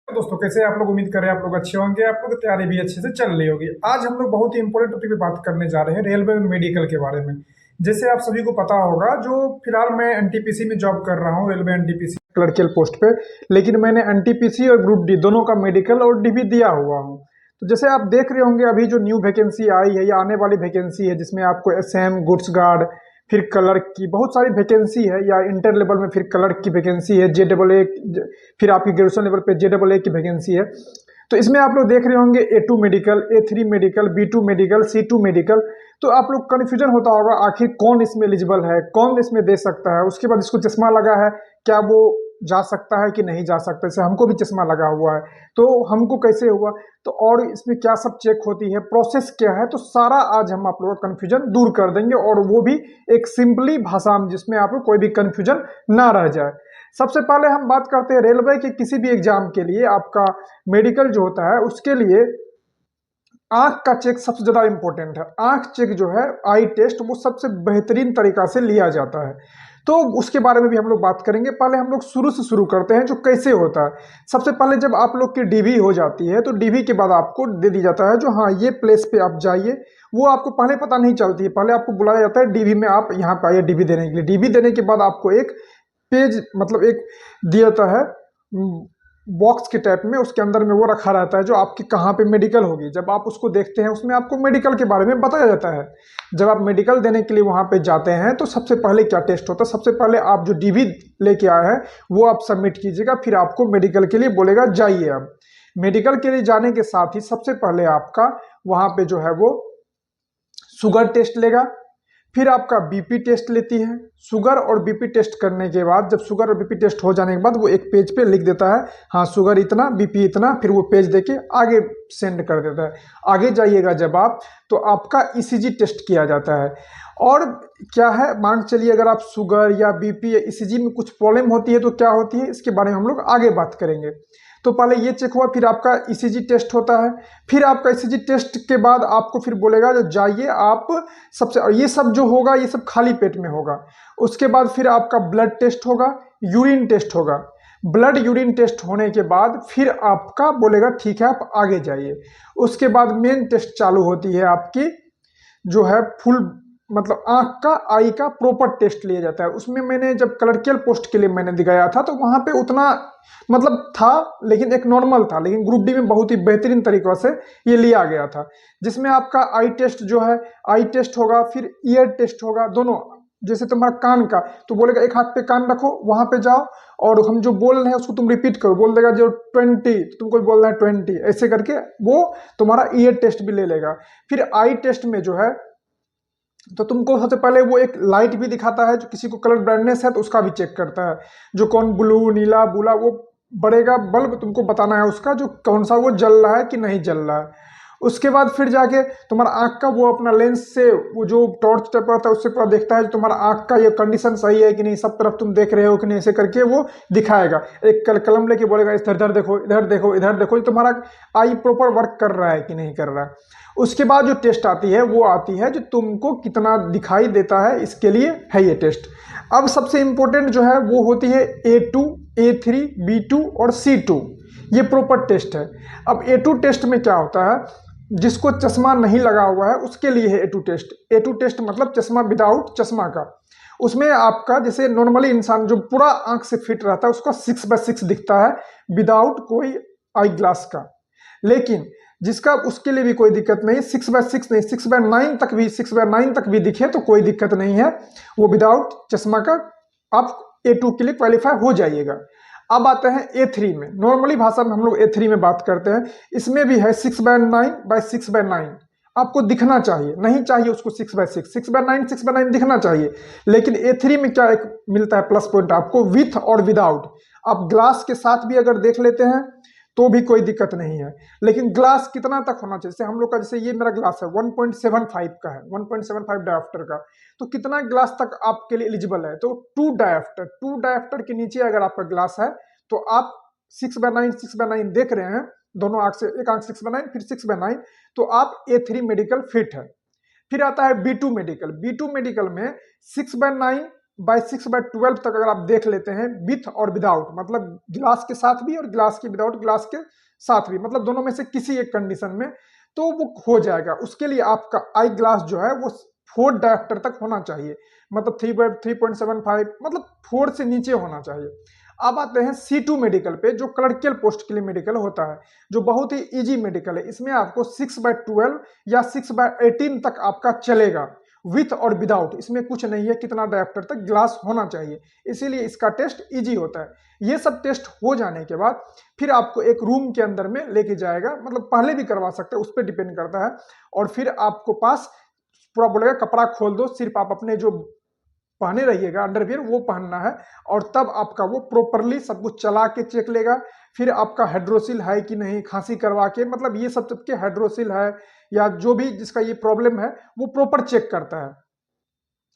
दोस्तों कैसे आप लोग उम्मीद कर रहे हैं आप लोग अच्छे होंगे। आप लोग की तैयारी भी अच्छे से चल रही होगी। आज हम लोग बहुत ही इंपॉर्टेंट टॉपिक पे बात करने जा रहे हैं, रेलवे में मेडिकल के बारे में। जैसे आप सभी को पता होगा, जो फिलहाल मैं एनटीपीसी में जॉब कर रहा हूँ, रेलवे एनटीपीसी क्लर्कियल पोस्ट पे। लेकिन मैंने एनटीपीसी और ग्रुप डी दोनों का मेडिकल और डीबी दिया हुआ हूँ। तो जैसे आप देख रहे होंगे, अभी जो न्यू वैकेंसी आई है या आने वाली वैकेंसी है, जिसमें आपको एसएम, गुड्स गार्ड, फिर क्लर्क की बहुत सारी वैकेंसी है, या इंटर लेवल में फिर क्लर्क की वैकेंसी है, जे डबल ए, फिर आपकी ग्रेजुएशन लेवल पे जे डबल ए की वैकेंसी है। तो इसमें आप लोग देख रहे होंगे A2 medical, A3 medical, B2 medical, C2 medical. तो आप लोग कन्फ्यूजन होता होगा आखिर कौन इसमें एलिजिबल है, कौन इसमें दे सकता है। उसके बाद इसको चश्मा लगा है, क्या वो जा सकता है कि नहीं जा सकता। जैसे हमको भी चश्मा लगा हुआ है, तो हमको कैसे हुआ, तो और इसमें क्या सब चेक होती है, प्रोसेस क्या है, तो सारा आज हम आप लोगों का कन्फ्यूजन दूर कर देंगे, और वो भी एक सिंपली भाषा में, जिसमें आप लोग कोई भी कन्फ्यूजन ना रह जाए। सबसे पहले हम बात करते हैं रेलवे के किसी भी एग्जाम के लिए आपका मेडिकल जो होता है, उसके लिए आंख का चेक सबसे ज्यादा इंपॉर्टेंट है। आंख चेक जो है, आई टेस्ट, वो सबसे बेहतरीन तरीका से लिया जाता है। तो उसके बारे में भी हम लोग बात करेंगे। पहले हम लोग शुरू से शुरू करते हैं, जो कैसे होता है। सबसे पहले जब आप लोग की डीवी हो जाती है, तो डीवी के बाद आपको दे दी जाता है जो हाँ ये प्लेस पे आप जाइए। वो आपको पहले पता नहीं चलती है, पहले आपको बुलाया जाता है डीवी में, आप यहाँ पे आइए डीवी देने के लिए। डीवी देने के बाद आपको एक पेज, मतलब एक दिया जाता है बॉक्स के टाइप में, उसके अंदर में वो रखा रहता है जो आपकी कहाँ पे मेडिकल होगी। जब आप उसको देखते हैं, उसमें आपको मेडिकल के बारे में बताया जाता है। जब आप मेडिकल देने के लिए वहाँ पे जाते हैं, तो सबसे पहले क्या टेस्ट होता है, सबसे पहले आप जो डीवी लेके आए हैं वो आप सबमिट कीजिएगा, फिर आपको मेडिकल के लिए बोलेगा जाइए। अब मेडिकल के लिए जाने के साथ ही सबसे पहले आपका वहाँ पे जो है वो शुगर टेस्ट लेगा, फिर आपका बीपी टेस्ट लेती है। शुगर और बीपी टेस्ट करने के बाद, जब शुगर और बीपी टेस्ट हो जाने के बाद, वो एक पेज पे लिख देता है हाँ शुगर इतना, बीपी इतना, फिर वो पेज देके आगे सेंड कर देता है। आगे जाइएगा जब आप, तो आपका ईसीजी टेस्ट किया जाता है। और क्या है, मान चलिए अगर आप शुगर या बीपी या ईसीजी में कुछ प्रॉब्लम होती है तो क्या होती है, इसके बारे में हम लोग आगे बात करेंगे। तो पहले ये चेक हुआ, फिर आपका ईसीजी टेस्ट होता है। फिर आपका ईसीजी टेस्ट के बाद आपको फिर बोलेगा जो जाइए आप सबसे, और ये सब जो होगा ये सब खाली पेट में होगा। उसके बाद फिर आपका ब्लड टेस्ट होगा, यूरिन टेस्ट होगा। ब्लड यूरिन टेस्ट होने के बाद फिर आपका बोलेगा ठीक है आप आगे जाइए। उसके बाद मेन टेस्ट चालू होती है आपकी, जो है फुल, मतलब आंख का, आई का प्रॉपर टेस्ट लिया जाता है। उसमें मैंने जब क्लर्कियल पोस्ट के लिए मैंने दिखाया था, तो वहां पे उतना मतलब था, लेकिन एक नॉर्मल था। लेकिन ग्रुप डी में बहुत ही बेहतरीन तरीकों से ये लिया गया था, जिसमें आपका आई टेस्ट जो है, आई टेस्ट होगा, फिर ईयर टेस्ट होगा, दोनों। जैसे तुम्हारा कान का, तो बोलेगा एक हाथ पे कान रखो, वहां पे जाओ, और हम जो बोल रहे हैं उसको तुम रिपीट करो। बोल देगा जो 20, तो तुमको बोल रहा है 20, ऐसे करके वो तुम्हारा ईयर टेस्ट भी ले लेगा। फिर आई टेस्ट में जो है, तो तुमको सबसे पहले वो एक लाइट भी दिखाता है, जो किसी को कलर ब्राइटनेस है तो उसका भी चेक करता है, जो कौन ब्लू, नीला, बुला, वो बढ़ेगा बल्ब, तुमको बताना है उसका जो कौन सा वो जल रहा है कि नहीं जल रहा है। उसके बाद फिर जाके तुम्हारा आंख का वो अपना लेंस से, वो जो टॉर्च टाइप रहता है उससे पूरा देखता है तुम्हारा आंख का ये कंडीशन सही है कि नहीं, सब तरफ तुम देख रहे हो कि नहीं, ऐसे करके वो दिखाएगा। एक कलम लेके बोलेगा इधर इधर देखो, इधर देखो, इधर देखो, तुम्हारा आई प्रॉपर वर्क कर रहा है कि नहीं कर रहा है। उसके बाद जो टेस्ट आती है वो आती है जो तुमको कितना दिखाई देता है, इसके लिए है ये टेस्ट। अब सबसे इंपॉर्टेंट जो है वो होती है A2, A3, B2 और C2। ये प्रॉपर टेस्ट है। अब A2 टेस्ट में क्या होता है, जिसको चश्मा नहीं लगा हुआ है उसके लिए है A2 टेस्ट। A2 टेस्ट मतलब चश्मा विदाउट चश्मा का। उसमें आपका जैसे नॉर्मली इंसान जो पूरा आंख से फिट रहता है उसका 6/6 दिखता है, विदाउट कोई आई ग्लास का। लेकिन जिसका, उसके लिए भी कोई दिक्कत नहीं, 6/6 नहीं, 6/9 तक भी, 6/9 तक भी दिखे तो कोई दिक्कत नहीं है, वो विदाउट चश्मा का आप A2 के लिए क्वालिफाई हो जाइएगा। अब आते हैं A3 में। नॉर्मली भाषा में हम लोग A3 में बात करते हैं। इसमें भी है 6/9/6/9, आपको दिखना चाहिए, नहीं चाहिए उसको 6/6, 6/9, 6/9 दिखना चाहिए। लेकिन A3 में क्या एक मिलता है प्लस पॉइंट आपको, विथ और विदाउट। आप ग्लास के साथ भी अगर देख लेते हैं तो भी कोई दिक्कत नहीं है। लेकिन ग्लास कितना तक होना चाहिए, जैसे हम लोग का, जैसे ये मेरा ग्लास है 1.75 का है, 1.75 डायोप्टर का। तो कितना ग्लास तक आपके लिए एलिजिबल है, तो 2 डायोप्टर के नीचे अगर आपका ग्लास है तो आप 6/9, 6/9 देख रहे हैं, दोनों आंख से, एक आंख 6/9 फिर 6/9, तो आप A3 मेडिकल फिट है। फिर आता है B2 मेडिकल। B2 मेडिकल में 6/9 6/12 तक अगर आप देख लेते हैं विथ और विदाउट, मतलब गिलास के साथ भी और गिलास के विदाउट, गिलास के साथ भी, मतलब दोनों में से किसी एक कंडीशन में, तो वो हो जाएगा। उसके लिए आपका आई ग्लास जो है वो 4 डायोप्टर तक होना चाहिए, मतलब 3.75, मतलब 4 से नीचे होना चाहिए। अब आते हैं C2 मेडिकल पे, जो क्लर्कियल पोस्ट के लिए मेडिकल होता है, जो बहुत ही इजी मेडिकल है। इसमें आपको 6/12 या 6/18 तक आपका चलेगा, विथ और विदाउट, इसमें कुछ नहीं है कितना डायोप्टर तक ग्लास होना चाहिए, इसीलिए इसका टेस्ट इजी होता है। ये सब टेस्ट हो जाने के बाद फिर आपको एक रूम के अंदर में लेके जाएगा, मतलब पहले भी करवा सकते हैं, उस पर डिपेंड करता है। और फिर आपको पास पूरा बोलेगा कपड़ा खोल दो, सिर्फ आप अपने जो पहने रहिएगा अंडरवियर वो पहनना है, और तब आपका वो प्रॉपरली सब कुछ चला के चेक लेगा। फिर आपका हाइड्रोसिल है कि नहीं, खांसी करवा के, मतलब ये सब सबके हाइड्रोसिल है या जो भी जिसका ये प्रॉब्लम है वो प्रॉपर चेक करता है।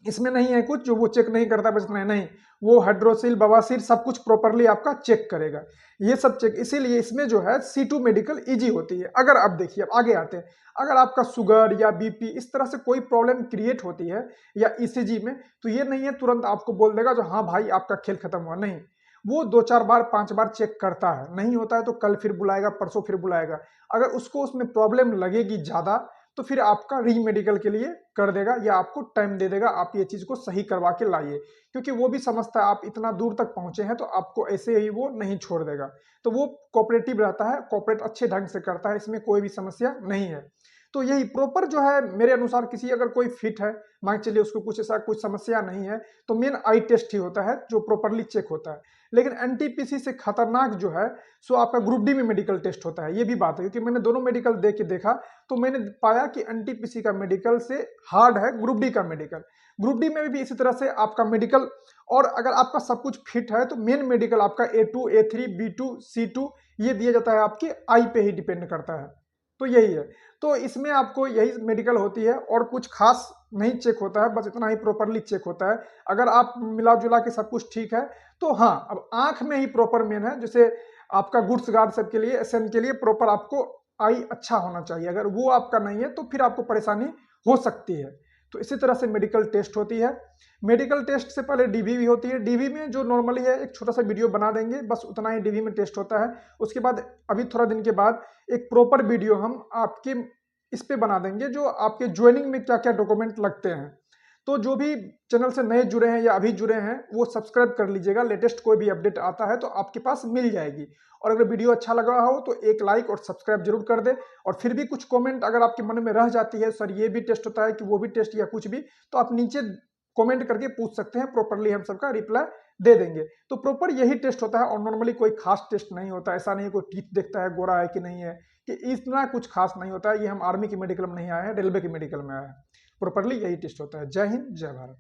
इसमें नहीं है कुछ जो वो चेक नहीं करता बस इतना, नहीं, वो हाइड्रोसिल बवासीर सब कुछ प्रॉपरली आपका चेक करेगा, ये सब चेक। इसीलिए इसमें जो है C2 मेडिकल इजी होती है। अगर आप देखिए, अब आगे आते हैं, अगर आपका शुगर या बीपी इस तरह से कोई प्रॉब्लम क्रिएट होती है या ईसीजी में, तो ये नहीं है तुरंत आपको बोल देगा जो हाँ भाई आपका खेल खत्म हुआ, नहीं, वो 2-4 बार 5 बार चेक करता है, नहीं होता है तो कल फिर बुलाएगा, परसों फिर बुलाएगा। अगर उसको उसमें प्रॉब्लम लगेगी ज्यादा तो फिर आपका री मेडिकल के लिए कर देगा या आपको टाइम दे देगा, आप ये चीज को सही करवा के लाइए, क्योंकि वो भी समझता है आप इतना दूर तक पहुंचे हैं तो आपको ऐसे ही वो नहीं छोड़ देगा। तो वो कोऑपरेटिव रहता है, कोऑपरेट अच्छे ढंग से करता है, इसमें कोई भी समस्या नहीं है। तो यही प्रॉपर जो है मेरे अनुसार, किसी अगर कोई फिट है, मान चलिए उसको कुछ ऐसा कुछ समस्या नहीं है, तो मेन आई टेस्ट ही होता है जो प्रॉपरली चेक होता है। लेकिन एनटीपीसी से खतरनाक जो है सो आपका ग्रुप डी में मेडिकल टेस्ट होता है, ये भी बात है, क्योंकि मैंने दोनों मेडिकल दे के देखा तो मैंने पाया कि एनटीपीसी का मेडिकल से हार्ड है ग्रुप डी का मेडिकल। ग्रुप डी में भी इसी तरह से आपका मेडिकल, और अगर आपका सब कुछ फिट है तो मेन मेडिकल आपका A2 A3 B2 C2 ये दिया जाता है, आपके आई पे ही डिपेंड करता है। तो यही है, तो इसमें आपको यही मेडिकल होती है और कुछ खास नहीं चेक होता है, बस इतना ही प्रॉपरली चेक होता है। अगर आप मिला जुला के सब कुछ ठीक है तो हाँ, अब आंख में ही प्रॉपर मेन है, जैसे आपका गुड्स गार्ड सब के लिए, एसएन के लिए प्रॉपर आपको आई अच्छा होना चाहिए, अगर वो आपका नहीं है तो फिर आपको परेशानी हो सकती है। तो इसी तरह से मेडिकल टेस्ट होती है। मेडिकल टेस्ट से पहले डीवी भी होती है, डीवी में जो नॉर्मली है एक छोटा सा वीडियो बना देंगे, बस उतना ही डीवी में टेस्ट होता है। उसके बाद अभी थोड़ा दिन के बाद एक प्रॉपर वीडियो हम आपके इस पे बना देंगे, जो आपके ज्वाइनिंग में क्या क्या डॉक्यूमेंट लगते हैं। तो जो भी चैनल से नए जुड़े हैं या अभी जुड़े हैं वो सब्सक्राइब कर लीजिएगा, लेटेस्ट कोई भी अपडेट आता है तो आपके पास मिल जाएगी। और अगर वीडियो अच्छा लगा हो तो एक लाइक और सब्सक्राइब जरूर कर दे। और फिर भी कुछ कमेंट अगर आपके मन में रह जाती है, सर ये भी टेस्ट होता है कि वो भी टेस्ट या कुछ भी, तो आप नीचे कमेंट करके पूछ सकते हैं, प्रॉपरली हम सबका रिप्लाई दे देंगे। तो प्रॉपर यही टेस्ट होता है और नॉर्मली कोई खास टेस्ट नहीं होता, ऐसा नहीं है कोई टीथ देखता है गोरा है कि नहीं है, कि इतना कुछ खास नहीं होता है। ये हम आर्मी के मेडिकल में नहीं आए हैं, रेलवे के मेडिकल में आए हैं, प्रॉपरली यही टेस्ट होता है। जय हिंद, जय भारत।